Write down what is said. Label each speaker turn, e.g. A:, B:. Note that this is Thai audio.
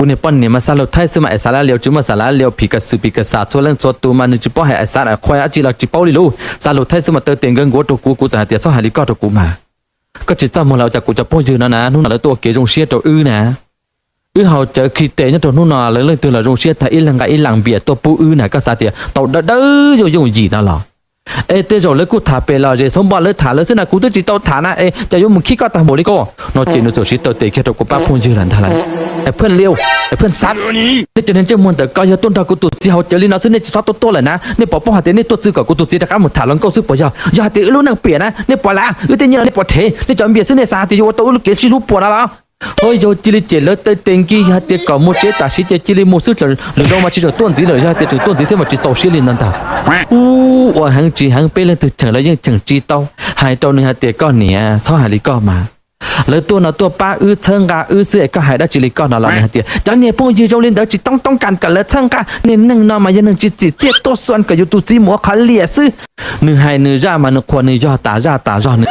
A: กูเนี่ยป้อนเนี่ยมาซาเราไทยสมัยสาระเลียวจุมาสาระเลียวผีกระสือผีกระสาทั่วเรื่องตัวตูมาหนึ่งจิป้อให้ไอ้สารไอ้ควายจีหลักจิป้อลิลูซาเราไทยสมัยเติร์เตียงเงินกูจะหาเตียซ่อหาลิก้าตัวกูมาก็จิตตั้งมองเราจากกูจะป้อนยืนนะนู่นแล้วตัวเกยรงเชียตัวนะเขาเจอขีเตยเนี่ยตัวนู่นน่ะเลยตัวเรารงเชียแต่อีหลังเบียตัวปูน่ะก็สาเตียตัวเด้ออยู่ยีนั่นหรอเอเตจเลยกูถาเปล่าเจสมบัติเลยถาเลยสินะกูต้องจิตตัวถานะจะยกมึงขี้ก็ตามโมลิโก้นอจีนตัวชิตตัวเตะแค่ตัวกูป้าพูนยืนหลังทลายเพื่อนเลี้ยวเพื่อนซัดนี่จะเน้นเจ้ามวลแต่ก็ยังต้นตากูตุดสีเขาเจอลินาซึ่งนี่ซัดตัวเลยนะนี่ปอป้องหาเตนี่ตัวซื้อกับกูตุดสีตะก้าหมดถาลังก็ซื้อปอยาเตรู้นังเปลี่ยนนะนี่ปอละเตนี่นี่ปอเทนี่จอมเบียซึ่งนี่สาติโยตัวลูกเกชิลูปวดแล้วเฮ้ยโยจิลิเจเลเตเต็งกี้ฮะเตก่อมุเจตาชิเจจิลิมุสุดเลยหรือเรามาชิโดต้นสีเลยฮะเตถึงต้นสีที่มาจิโซชิลินันตาว่าหังจีหังเปเลยถึงเฉิงแล้วยังเฉิงจีโตหายตัวนึงฮะเตก็เนี่ยซ้อหาลิก็มาแล้วตัวน่ะตัวป้าเชิงกาเสือก็หายได้จิลิก็น่ะละเนี่ยเตจังเนี่ยพวกยืนโจลินเดี๋ยวจิต้องการกันแล้วเชิงกาเนี่ยนึ่งนอมายังนึ่งจิเตี้ยตัวส่วนกับอยู่ตุซีหมัวขันเลียซื้อนึ่งให้นึ่งย่ามานึ่งควรนึ่งย่อตาย่าตาย่อนึ่ง